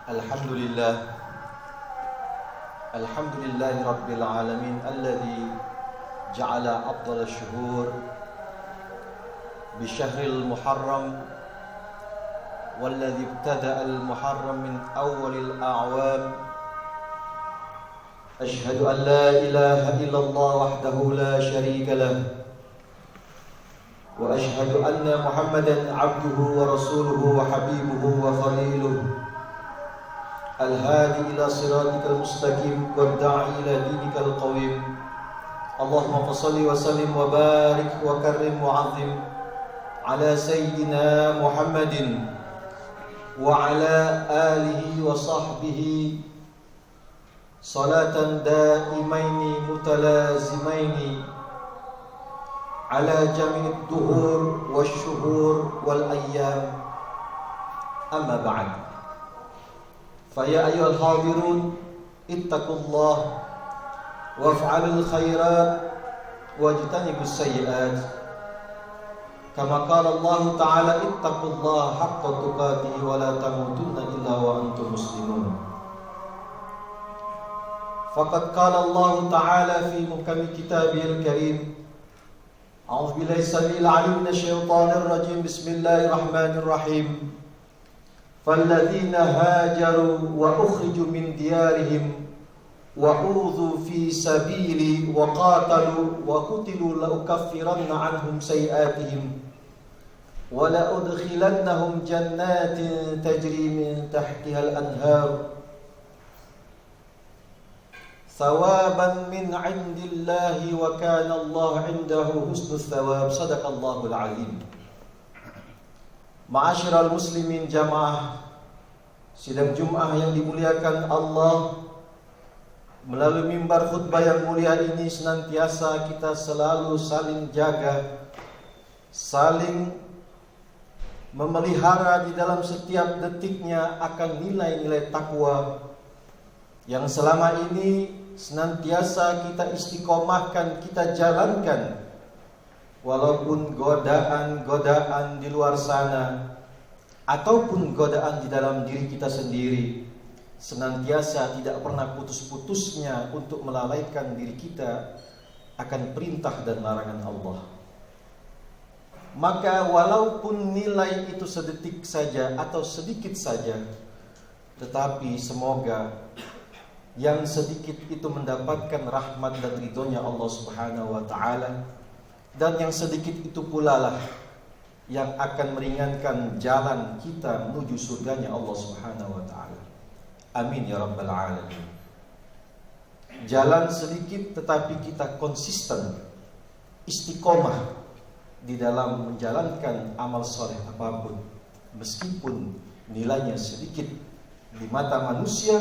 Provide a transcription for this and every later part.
Alhamdulillah Alhamdulillahi Rabbil Alamin Alladhi ja'ala afdal syuhur Bisyahril Muharram Walladhi ibtada'al Muharram min awalil a'wam Ashhadu an la ilaha illallah wahdahu la sharika lah Wa ashhadu anna Muhammadan abduhu wa rasuluhu wa habibuhu wa khaliluhu الهادي إلى صراطك المستقيم والداعي إلى دينك القويم اللهم صل وسلم وبارك وكرم وعظم على سيدنا محمد وعلى آله وصحبه صلاة دائمين متلازمين على جميع الدهور والشهور والأيام أما بعد فيا أيها الحاضرون اتقوا الله وافعلوا الخيرات واجتنبوا السيئات كما قال الله تعالى اتقوا الله حق تقاته ولا تموتن إلا وأنتم مسلمون فقد قال الله تعالى في محكم كتابه الكريم أعوذ بالله السميع العليم من الشيطان الرجيم بسم الله الرحمن الرحيم فالذين هاجروا وأخرجوا من ديارهم وأوذوا في سبيلي وقاتلوا وقتلوا لأكفرن عنهم سيئاتهم ولأدخلنهم جنات تجري من تحتها الأنهار ثوابا من عند الله وكان الله عنده حسن الثواب صدق الله العليم. Ma'asyiral muslimin jamaah sidang Jum'ah yang dimuliakan Allah, melalui mimbar khutbah yang mulia ini senantiasa kita selalu saling jaga, saling memelihara di dalam setiap detiknya akan nilai-nilai takwa yang selama ini senantiasa kita istiqomahkan, kita jalankan. Walaupun godaan-godaan di luar sana ataupun godaan di dalam diri kita sendiri senantiasa tidak pernah putus-putusnya untuk melalaikan diri kita akan perintah dan larangan Allah. Maka walaupun nilai itu sedetik saja atau sedikit saja, tetapi semoga yang sedikit itu mendapatkan rahmat dan ridhonya Allah Subhanahu wa ta'ala, dan yang sedikit itu pula lah yang akan meringankan jalan kita menuju surganya Allah Subhanahu wa ta'ala. Amin ya rabbal alamin. Jalan sedikit tetapi kita konsisten, istiqomah di dalam menjalankan amal soleh apapun, meskipun nilainya sedikit di mata manusia,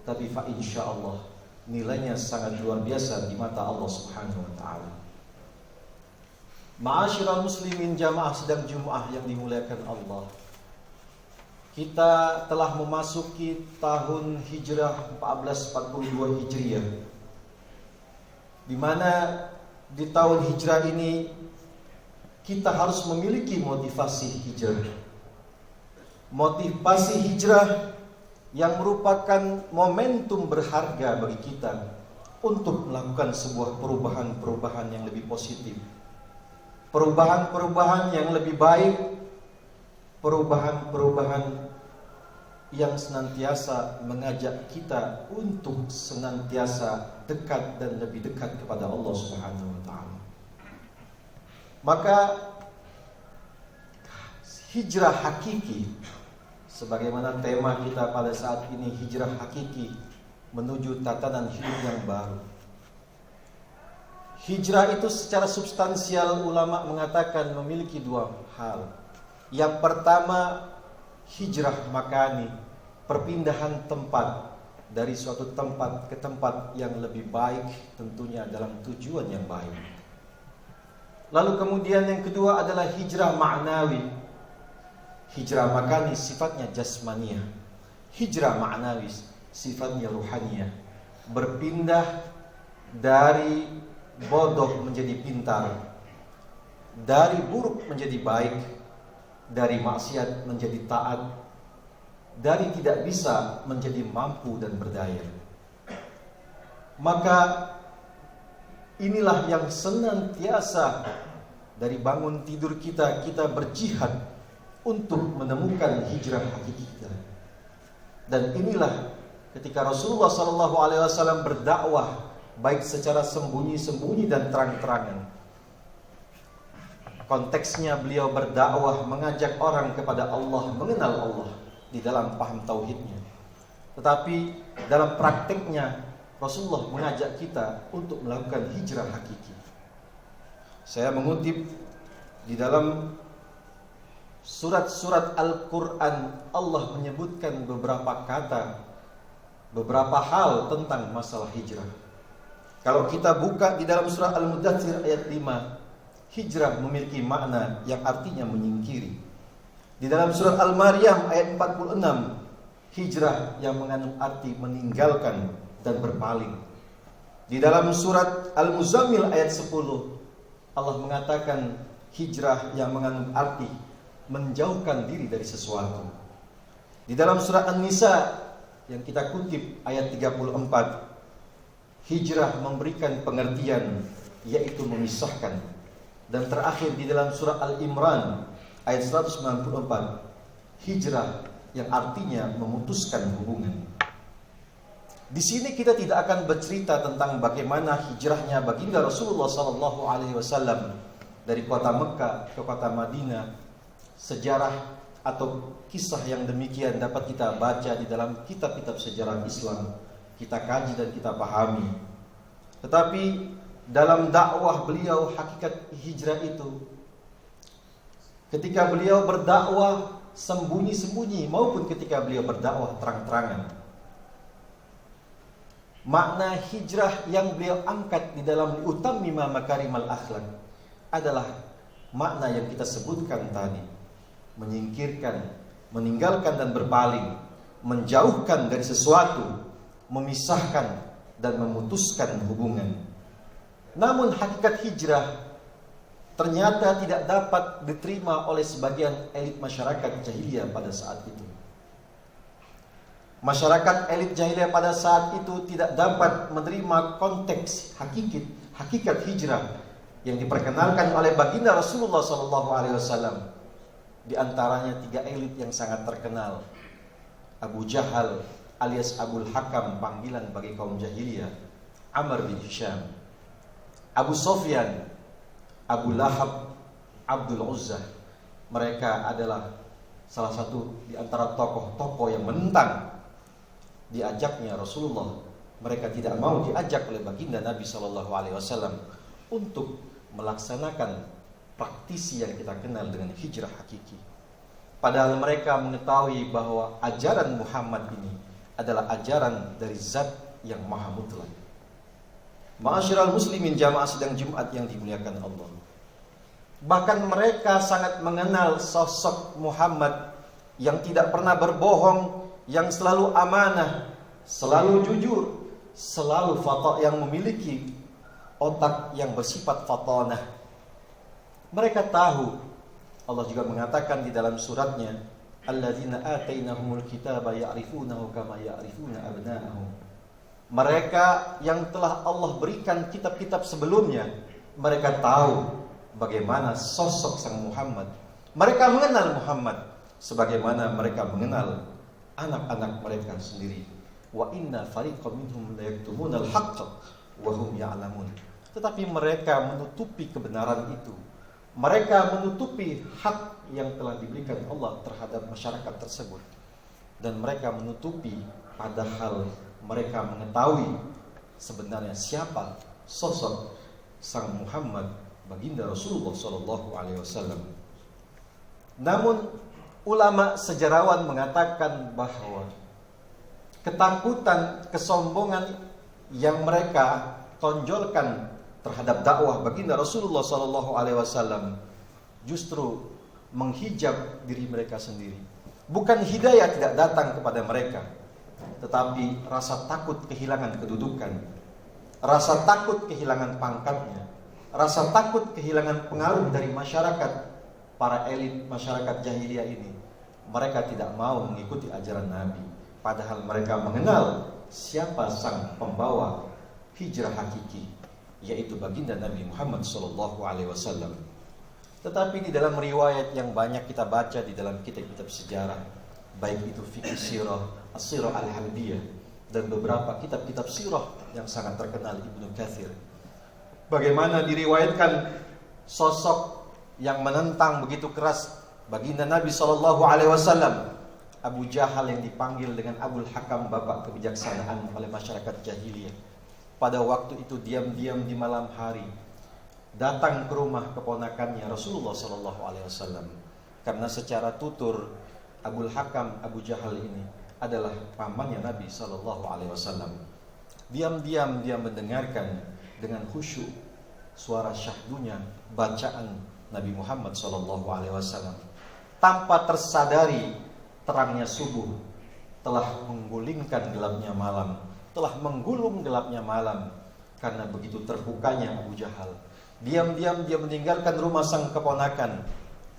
tapi fa insyaallah nilainya sangat luar biasa di mata Allah Subhanahu wa ta'ala. Ma'asyiral muslimin jamaah sidang Jum'ah yang dimuliakan Allah, kita telah memasuki tahun Hijrah 1442 Hijriah, di mana di tahun Hijrah ini kita harus memiliki motivasi hijrah. Motivasi hijrah yang merupakan momentum berharga bagi kita untuk melakukan sebuah perubahan-perubahan yang lebih positif, perubahan-perubahan yang lebih baik, perubahan-perubahan yang senantiasa mengajak kita untuk senantiasa dekat dan lebih dekat kepada Allah Subhanahu wa ta'ala. Maka hijrah hakiki, sebagaimana tema kita pada saat ini, hijrah hakiki menuju tatanan hidup yang baru. Hijrah itu secara substansial ulama mengatakan memiliki dua hal. Yang pertama, hijrah makani, perpindahan tempat dari suatu tempat ke tempat yang lebih baik, tentunya dalam tujuan yang baik. Lalu kemudian yang kedua adalah hijrah ma'nawi. Hijrah makani sifatnya jasmaniyah, hijrah ma'nawi sifatnya ruhaniyah, berpindah dari bodoh menjadi pintar, dari buruk menjadi baik, dari maksiat menjadi taat, dari tidak bisa menjadi mampu dan berdaya. Maka inilah yang senantiasa dari bangun tidur kita berjihad untuk menemukan hijrah hakiki kita. Dan inilah ketika Rasulullah SAW berdakwah, baik secara sembunyi-sembunyi dan terang-terangan. Konteksnya beliau berdakwah mengajak orang kepada Allah, mengenal Allah di dalam paham tauhidnya. Tetapi dalam praktiknya Rasulullah mengajak kita untuk melakukan hijrah hakiki. Saya mengutip di dalam surat-surat Al-Quran, Allah menyebutkan beberapa kata, beberapa hal tentang masalah hijrah. Kalau kita buka di dalam surah Al-Mudaththir ayat 5, hijrah memiliki makna yang artinya menyingkiri. Di dalam surat Al-Maryam ayat 46, hijrah yang mengandung arti meninggalkan dan berpaling. Di dalam surat Al-Muzammil ayat 10, Allah mengatakan hijrah yang mengandung arti menjauhkan diri dari sesuatu. Di dalam surat An-Nisa yang kita kutip ayat 34, hijrah memberikan pengertian yaitu memisahkan. Dan terakhir di dalam surah Al-Imran ayat 194, hijrah yang artinya memutuskan hubungan. Di sini kita tidak akan bercerita tentang bagaimana hijrahnya baginda Rasulullah SAW dari kota Mekah ke kota Madinah. Sejarah atau kisah yang demikian dapat kita baca di dalam kitab-kitab sejarah Islam, kita kaji dan kita pahami. Tetapi dalam dakwah beliau, hakikat hijrah itu, ketika beliau berdakwah sembunyi-sembunyi maupun ketika beliau berdakwah terang-terangan, makna hijrah yang beliau angkat di dalam utammima makarimal akhlak adalah makna yang kita sebutkan tadi. Menyingkirkan, meninggalkan dan berpaling, menjauhkan dari sesuatu, memisahkan dan memutuskan hubungan. Namun hakikat hijrah ternyata tidak dapat diterima oleh sebagian elit masyarakat jahiliyah pada saat itu. Masyarakat elit jahiliyah pada saat itu tidak dapat menerima konteks hakikat hijrah yang diperkenalkan oleh baginda Rasulullah SAW. Di antaranya 3 elit yang sangat terkenal. Abu Jahal alias Abul Hakam, panggilan bagi kaum jahiliyah, Amr bin Hisham, Abu Sufyan, Abu Lahab, Abdul Uzzah. Mereka adalah salah satu di antara tokoh-tokoh yang menentang diajaknya Rasulullah. Mereka tidak mau diajak oleh baginda Nabi SAW untuk melaksanakan praktisi yang kita kenal dengan hijrah hakiki. Padahal mereka mengetahui bahwa ajaran Muhammad ini adalah ajaran dari zat yang maha mutlak. Ma'asyiral muslimin jamaah sidang Jumat yang dimuliakan Allah. Bahkan mereka sangat mengenal sosok Muhammad yang tidak pernah berbohong, yang selalu amanah, selalu jujur, selalu yang memiliki otak yang bersifat fatanah. Mereka tahu, Allah juga mengatakan di dalam suratnya, alladzina atainahumul kitaba ya'rifunahu kama ya'rifuna abna'ahum. Mereka yang telah Allah berikan kitab-kitab sebelumnya, mereka tahu bagaimana sosok sang Muhammad. Mereka mengenal Muhammad sebagaimana mereka mengenal anak-anak mereka sendiri. Wa inna fariqam minhum la yaktumunal haqqa wa hum ya'lamun. Tetapi mereka menutupi kebenaran itu. Mereka menutupi hak yang telah diberikan Allah terhadap masyarakat tersebut. Dan mereka menutupi padahal mereka mengetahui sebenarnya siapa sosok sang Muhammad, baginda Rasulullah SAW. Namun ulama sejarawan mengatakan bahwa ketakutan, kesombongan yang mereka tonjolkan terhadap dakwah baginda Rasulullah SAW justru menghijab diri mereka sendiri. Bukan hidayah tidak datang kepada mereka, tetapi rasa takut kehilangan kedudukan, rasa takut kehilangan pangkatnya, rasa takut kehilangan pengaruh dari masyarakat, para elit masyarakat jahiliyah ini, Mereka tidak mau mengikuti ajaran Nabi, padahal mereka mengenal siapa sang pembawa hijrah hakiki, yaitu baginda Nabi Muhammad SAW. Tetapi di dalam riwayat yang banyak kita baca di dalam kitab-kitab sejarah, baik itu fikih sirah, as-sirah al-halbiyah, dan beberapa kitab-kitab sirah yang sangat terkenal Ibnu Katsir, bagaimana diriwayatkan sosok yang menentang begitu keras baginda Nabi SAW, Abu Jahal, yang dipanggil dengan Abul Hakam, bapak kebijaksanaan, oleh masyarakat jahiliyah. Pada waktu itu diam-diam di malam hari datang ke rumah keponakannya Rasulullah SAW, karena secara tutur Abul Hakam, Abu Jahal ini adalah pamannya Nabi SAW. Diam-diam dia mendengarkan dengan khusyuk suara syahdunya bacaan Nabi Muhammad SAW. Tanpa tersadari, terangnya subuh telah menggulingkan gelapnya malam, telah menggulung gelapnya malam. Karena begitu terbukanya Abu Jahal, diam-diam dia meninggalkan rumah sang keponakan.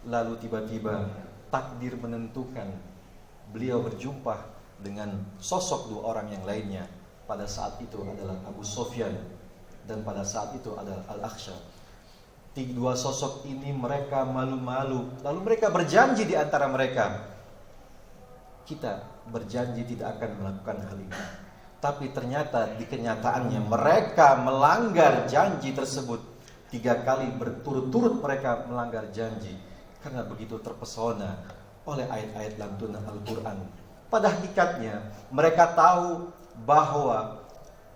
Lalu tiba-tiba takdir menentukan beliau berjumpa dengan sosok dua orang yang lainnya. Pada saat itu adalah Abu Sufyan, dan pada saat itu adalah Al-Akhsyab. Dua sosok ini mereka malu-malu, lalu mereka berjanji di antara mereka, kita berjanji tidak akan melakukan hal ini. Tapi ternyata di kenyataannya mereka melanggar janji tersebut. 3 kali berturut-turut mereka melanggar janji, karena begitu terpesona oleh ayat-ayat lantunan Al-Quran. Pada hakikatnya mereka tahu bahwa,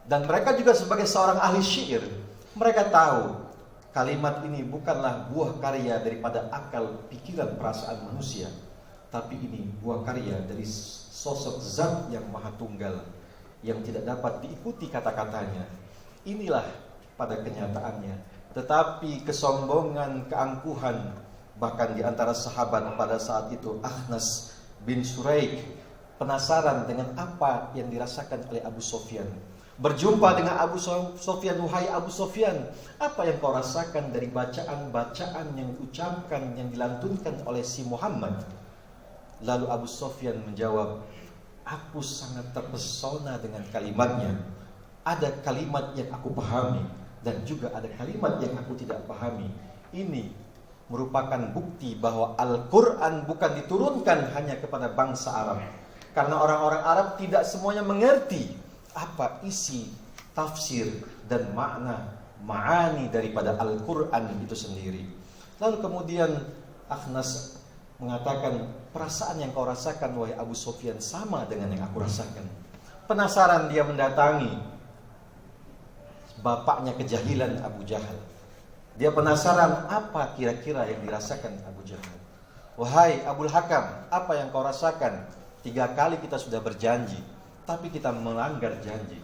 dan mereka juga sebagai seorang ahli syair, mereka tahu kalimat ini bukanlah buah karya daripada akal, pikiran, perasaan manusia, tapi ini buah karya dari sosok zat yang maha tunggal, yang tidak dapat diikuti kata-katanya. Inilah pada kenyataannya. Tetapi kesombongan, keangkuhan, bahkan di antara sahabat pada saat itu, Akhnas bin Suraik penasaran dengan apa yang dirasakan oleh Abu Sufyan. Berjumpa dengan Abu Sufyan, wahai Abu Sufyan, apa yang kau rasakan dari bacaan-bacaan yang diucapkan, yang dilantunkan oleh si Muhammad? Lalu Abu Sufyan menjawab, aku sangat terpesona dengan kalimatnya. Ada kalimat yang aku pahami, dan juga ada kalimat yang aku tidak pahami. Ini merupakan bukti bahwa Al-Quran bukan diturunkan hanya kepada bangsa Arab, karena orang-orang Arab tidak semuanya mengerti apa isi, tafsir, dan ma'ani daripada Al-Quran itu sendiri. Lalu kemudian Akhnas mengatakan, perasaan yang kau rasakan wahai Abu Sufyan sama dengan yang aku rasakan. Penasaran dia mendatangi bapaknya kejahilan, Abu Jahal. Dia penasaran apa kira-kira yang dirasakan Abu Jahal. Wahai Abul Hakam, apa yang kau rasakan? 3 kali kita sudah berjanji, tapi kita melanggar janji.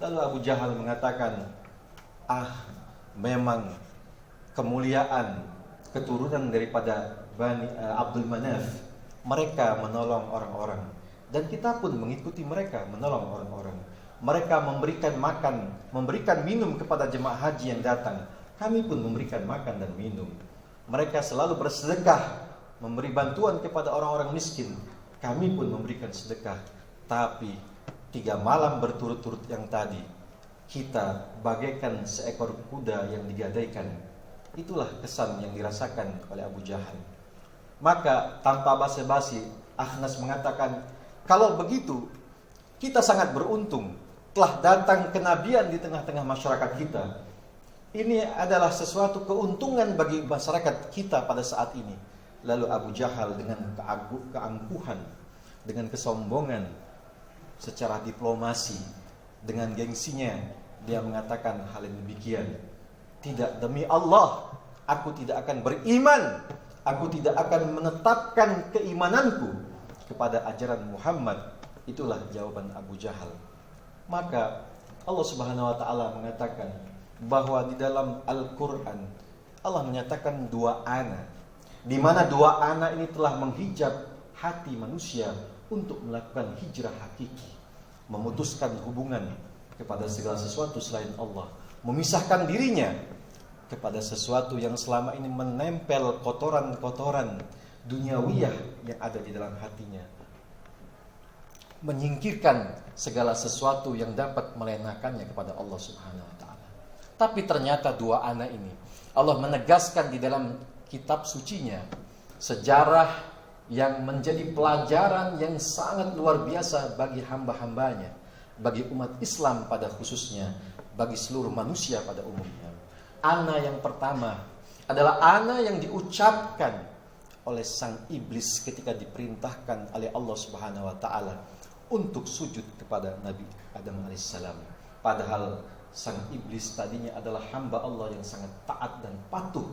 Lalu Abu Jahal mengatakan, memang kemuliaan keturunan daripada Bani Abdul Manaf, mereka menolong orang-orang, dan kita pun mengikuti mereka menolong orang-orang. Mereka memberikan makan, memberikan minum kepada jemaah haji yang datang, kami pun memberikan makan dan minum. Mereka selalu bersedekah, memberi bantuan kepada orang-orang miskin, kami pun memberikan sedekah. Tapi 3 malam berturut-turut yang tadi, kita bagaikan seekor kuda yang digadaikan. Itulah kesan yang dirasakan oleh Abu Jahal. Maka tanpa basa-basi, Akhnas mengatakan, kalau begitu kita sangat beruntung telah datang kenabian di tengah-tengah masyarakat kita. Ini adalah sesuatu keuntungan bagi masyarakat kita pada saat ini. Lalu Abu Jahal dengan keangkuhan, dengan kesombongan, secara diplomasi, dengan gengsinya, dia mengatakan hal yang demikian. Tidak, demi Allah, aku tidak akan beriman, aku tidak akan menetapkan keimananku kepada ajaran Muhammad. Itulah jawaban Abu Jahal. Maka Allah Subhanahu wa taala mengatakan bahwa di dalam Al-Qur'an Allah menyatakan 2 ana, di mana 2 ana ini telah menghijab hati manusia untuk melakukan hijrah hakiki, memutuskan hubungan kepada segala sesuatu selain Allah, memisahkan dirinya kepada sesuatu yang selama ini menempel kotoran-kotoran duniawiyah yang ada di dalam hatinya, menyingkirkan segala sesuatu yang dapat melenakannya kepada Allah Subhanahu wa taala. Tapi ternyata dua anak ini Allah menegaskan di dalam kitab sucinya sejarah yang menjadi pelajaran yang sangat luar biasa bagi hamba-hambanya, bagi umat Islam pada khususnya, bagi seluruh manusia pada umumnya. Ana yang pertama adalah ana yang diucapkan oleh sang iblis ketika diperintahkan oleh Allah Subhanahu wa taala untuk sujud kepada Nabi Adam alaihissalam. Padahal sang iblis tadinya adalah hamba Allah yang sangat taat dan patuh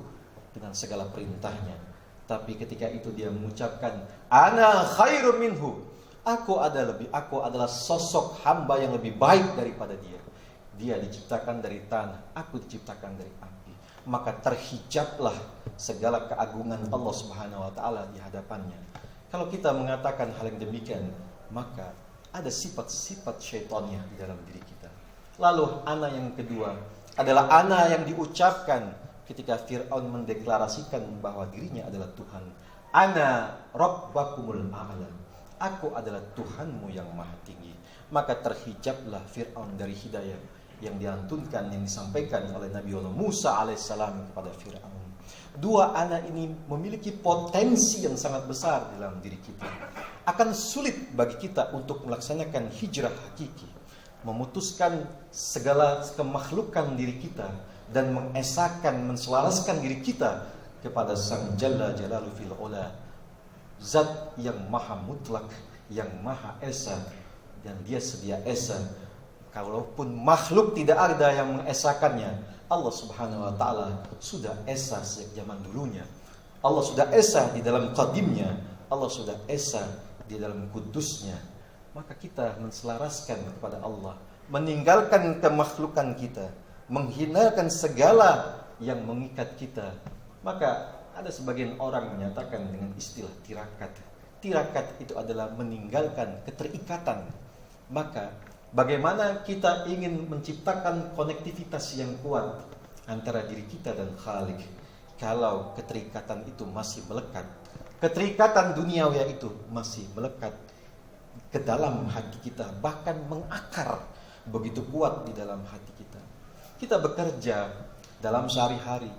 dengan segala perintahnya. Tapi ketika itu dia mengucapkan ana khairum minhu, aku adalah sosok hamba yang lebih baik daripada dia. Dia diciptakan dari tanah, aku diciptakan dari api. Maka terhijablah segala keagungan Allah Subhanahu wa taala di hadapannya. Kalau kita mengatakan hal yang demikian, maka ada sifat-sifat syaitannya di dalam diri kita. Lalu ana yang kedua adalah ana yang diucapkan ketika Fir'aun mendeklarasikan bahwa dirinya adalah Tuhan. Ana rabbakumul a'la, aku adalah Tuhanmu yang maha tinggi. Maka terhijablah Fir'aun dari hidayah yang diantunkan, yang disampaikan oleh Nabi Musa alaihissalam kepada Fir'aun. Dua anak ini memiliki potensi yang sangat besar dalam diri kita. Akan sulit bagi kita untuk melaksanakan hijrah hakiki, memutuskan segala kemakhlukan diri kita dan mengesahkan, menselaraskan diri kita kepada Sang Jalla Jalaluhu fil Ula, Zat yang maha mutlak, yang maha esa, dan dia sedia esa. Kalaupun makhluk tidak ada yang mengesahkannya, Allah Subhanahu wa taala sudah esa sejak zaman dulunya. Allah sudah esa di dalam qadimnya, Allah sudah esa di dalam kudusnya. Maka kita menselaraskan kepada Allah, meninggalkan kemakhlukan kita, menghinakan segala yang mengikat kita. Maka ada sebagian orang menyatakan dengan istilah tirakat. Tirakat itu adalah meninggalkan keterikatan. Maka bagaimana kita ingin menciptakan konektivitas yang kuat antara diri kita dan Khalik kalau keterikatan itu masih melekat, keterikatan duniawi itu masih melekat ke dalam hati kita, bahkan mengakar begitu kuat di dalam hati kita. Kita bekerja dalam sehari-hari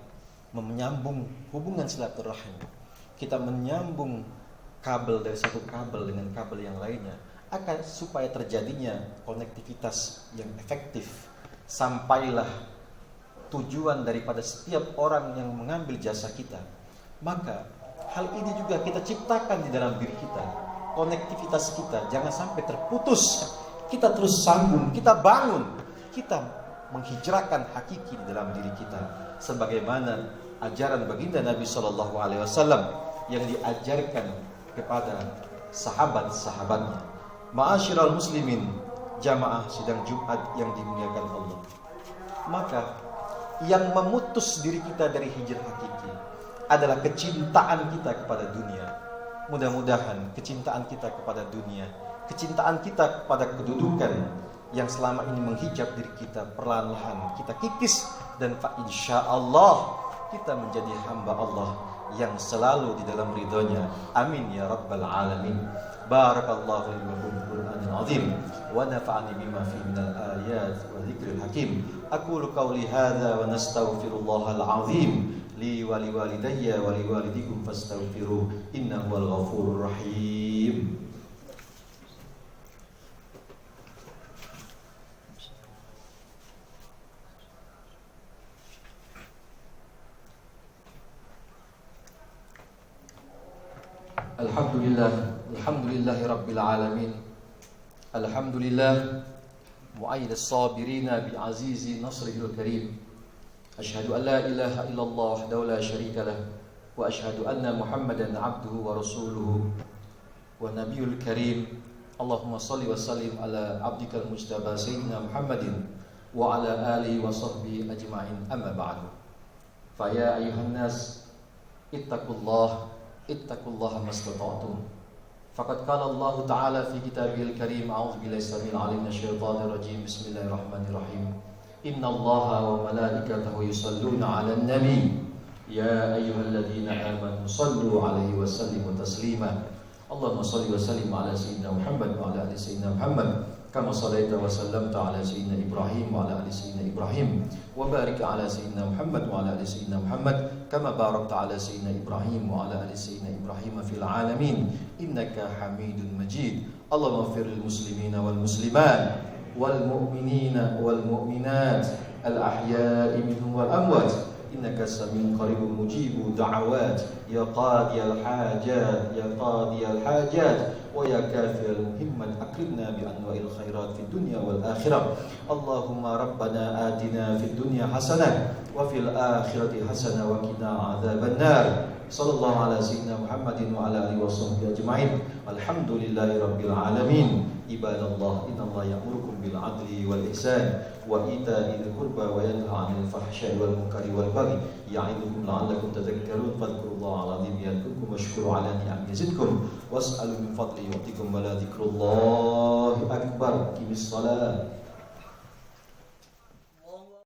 menyambung hubungan silaturahim. Kita menyambung kabel dari satu kabel dengan kabel yang lainnya, akan supaya terjadinya konektivitas yang efektif. Sampailah tujuan daripada setiap orang yang mengambil jasa kita. Maka hal ini juga kita ciptakan di dalam diri kita. Konektivitas kita jangan sampai terputus. Kita terus sambung, kita bangun, kita menghijrahkan hakiki di dalam diri kita, sebagaimana ajaran baginda Nabi Shallallahu Alaihi Wasallam yang diajarkan kepada sahabat-sahabatnya. Ma'asyiral muslimin, jamaah sidang Jumat yang dimuliakan Allah. Maka yang memutus diri kita dari hijrah hakiki adalah kecintaan kita kepada dunia. Mudah-mudahan kecintaan kita kepada dunia, kecintaan kita kepada kedudukan yang selama ini menghijab diri kita, perlahan-lahan kita kikis, dan insyaallah kita menjadi hamba Allah yang selalu di dalam ridhonya. Amin ya rabbal alamin. Barakallahu li wa lakum bil Qur'anil azim wa nafa'ani bima fihi minal ayat wa dzikril hakim. Aqulu qawli hadza wa nastaghfirullahal azim li wa liwalidayya wa liwalidikum fastaghfiruhu innahu wal ghafurur rahim. Alhamdulillahi rabbil alamin. Alhamdulillah mu'ayyid as-sabirina bi azizi nasrihil karim. Ashhadu an la ilaha illallah wahdahu la syarika lah wa ashhadu anna Muhammadan abduhu wa rasuluhu wa nabiyul karim. Allahumma salli wa sallim ala abdikal mujtaba sayyidina Muhammadin wa ala alihi wa sahbihi ajma'in, amma ba'du. Fa ya ayuhan nas ittaqullaha mastata'tum. Faqad qala Allah Ta'ala fi kitabihil karim, a'udzu billahi samil 'alim minasyaitonir rajim. Bismillahirrahmanirrahim. Innallaha wa malaikatahu yusholluna 'alan nabi يا أيها الذين آمنوا صلوا عليه وسلموا تسليما اللهم صل وسلم على سيدنا محمد وعلى آل سيدنا محمد كما صليت وسلمت على سيدنا إبراهيم وعلى آل سيدنا إبراهيم وبارك على سيدنا محمد وعلى آل سيدنا محمد كما باركت على سيدنا إبراهيم وعلى آل سيدنا إبراهيم في العالمين إنك حميد مجيد اللهم اغفر للمسلمين والمسلمات والمؤمنين والمؤمنات الأحياء منهم والأموات إنك سميع قريب مجيب دعوات يا قاضي الحاجات يا قاضي الحاجات ويا كافي المهمة أكرمنا بأنواع الخيرات في الدنيا والآخرة اللهم ربنا آتنا في الدنيا حسنة وفي الآخرة حسنة وقنا عذاب النار صلى الله على سيدنا محمد وعلى آله وصحبه أجمعين الحمد لله رب العالمين عباد الله إن الله يأمركم بالعدل والإحسان وإيتاء ذي القربى وينهى عن الفحشاء والمنكر والبغي يعظكم لعلكم تذكرون فاذكروا الله العظيم يذكركم واشكروا على نعمه يزدكم واسألوا من فضله يعطيكم ولذكر الله أكبر. قم الصلاة.